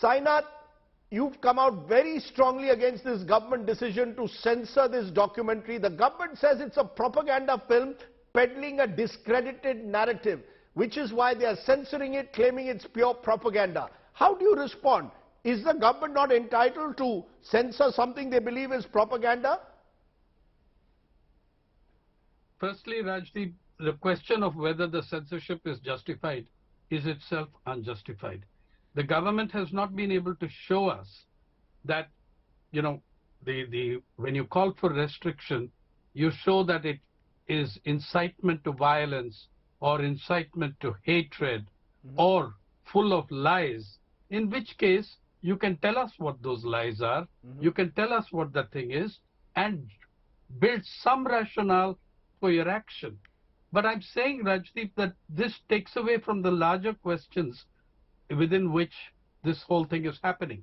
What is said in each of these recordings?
Sainath, you've come out very strongly against this government decision to censor this documentary. The government says it's a propaganda film peddling a discredited narrative, which is why they are censoring it, claiming it's pure propaganda. How do you respond? Is the government not entitled to censor something they believe is propaganda? Firstly, Rajdeep, the question of whether the censorship is justified is itself unjustified. The government has not been able to show us that, you know, when you call for restriction, you show that it is incitement to violence or incitement to hatred or full of lies, in which case you can tell us what those lies are, you can tell us what the thing is, and build some rationale for your action. But I'm saying, Rajdeep, that this takes away from the larger questions within which this whole thing is happening.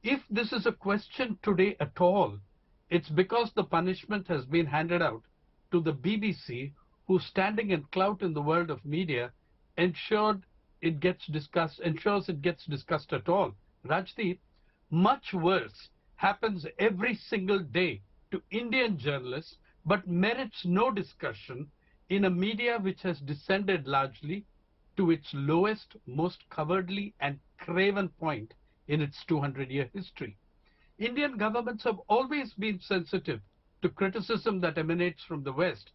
If this is a question today at all, it's because the punishment has been handed out to the BBC, whose standing and clout in the world of media ensures it gets discussed at all. Rajdeep, much worse happens every single day to Indian journalists, but merits no discussion in a media which has descended largely to its lowest, most cowardly and craven point in its 200-year history. Indian governments have always been sensitive to criticism that emanates from the West,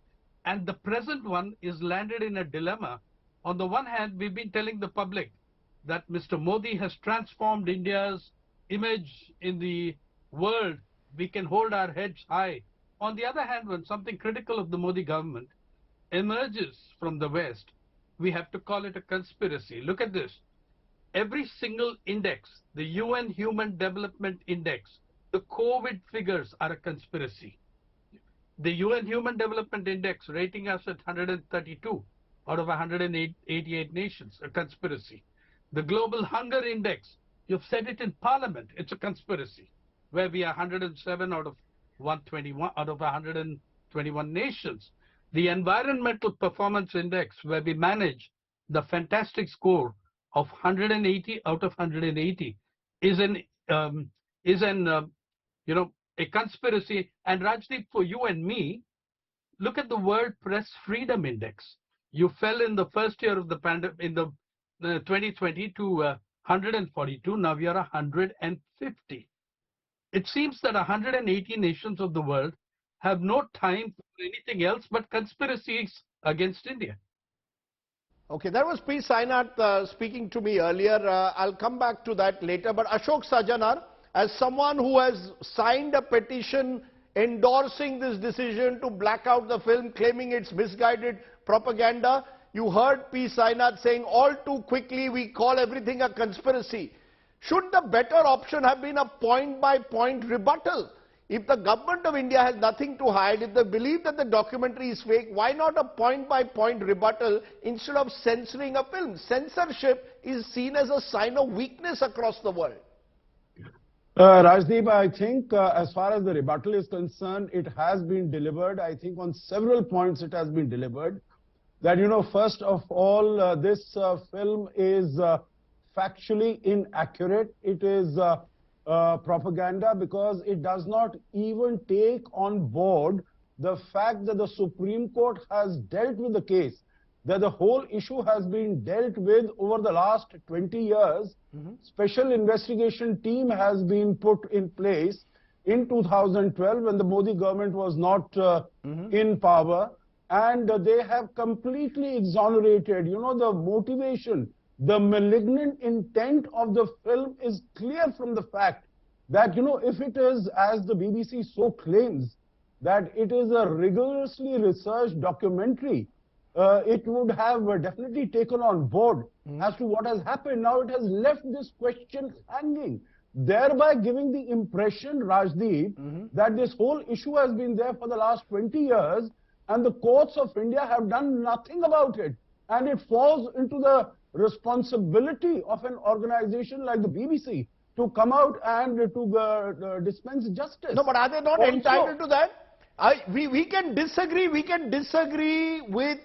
and the present one is landed in a dilemma. On the one hand, we've been telling the public that Mr. Modi has transformed India's image in the world. We can hold our heads high. On the other hand, when something critical of the Modi government emerges from the West, we have to call it a conspiracy. Look at this. Every single index, the UN Human Development Index, the COVID figures are a conspiracy. The UN Human Development Index rating us at 132 out of 188 nations, a conspiracy. The Global Hunger Index, you've said it in Parliament, it's a conspiracy, where we are 107 out of 121 out of 121 nations. The Environmental Performance Index, where we manage the fantastic score of 180 out of 180, is a conspiracy. And Rajdeep, for you and me, look at the World Press Freedom Index. You fell in the first year of the pandemic, in the 2020, to 142. Now we are 150. It seems that 180 nations of the world have no time for anything else but conspiracies against India. Okay, that was P. Sainath speaking to me earlier. I'll come back to that later. But Ashok Sajanar, as someone who has signed a petition endorsing this decision to black out the film, claiming it's misguided propaganda, you heard P. Sainath saying all too quickly we call everything a conspiracy. Should the better option have been a point-by-point rebuttal? If the government of India has nothing to hide, if they believe that the documentary is fake, why not a point-by-point rebuttal instead of censoring a film? Censorship is seen as a sign of weakness across the world. Rajdeep, I think as far as the rebuttal is concerned, it has been delivered. I think on several points it has been delivered. That, you know, first of all, this film is factually inaccurate. It is propaganda because it does not even take on board the fact that the Supreme Court has dealt with the case, that the whole issue has been dealt with over the last 20 years. Special investigation team has been put in place in 2012 when the Modi government was not in power, and they have completely exonerated, you know, the motivation. The malignant intent of the film is clear from the fact that, you know, if it is, as the BBC so claims, that it is a rigorously researched documentary, it would have definitely taken on board as to what has happened. Now it has left this question hanging, thereby giving the impression, Rajdeep, that this whole issue has been there for the last 20 years and the courts of India have done nothing about it. And it falls into the responsibility of an organization like the BBC to come out and to dispense justice. No, but are they not entitled to that? We can disagree with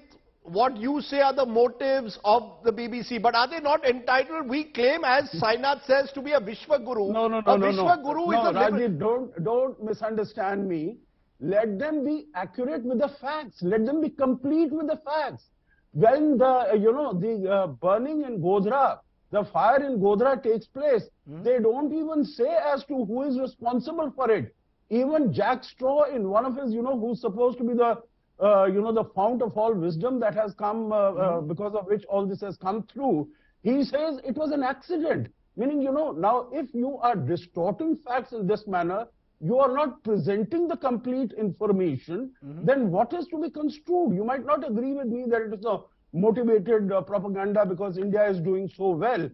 what you say are the motives of the BBC, but are they not entitled? We claim, as Sainath says, to be a Vishwa Guru. No. A Vishwa Guru is a Rajiv, don't misunderstand me. Let them be accurate with the facts. Let them be complete with the facts. When the burning in Godhra, the fire in Godhra takes place, they don't even say as to who is responsible for it. Even Jack Straw, in one of his, who's supposed to be the the fount of all wisdom that has come, because of which all this has come through, he says it was an accident. Meaning, now if you are distorting facts in this manner, you are not presenting the complete information, then what is to be construed? You might not agree with me that it is a motivated propaganda because India is doing so well.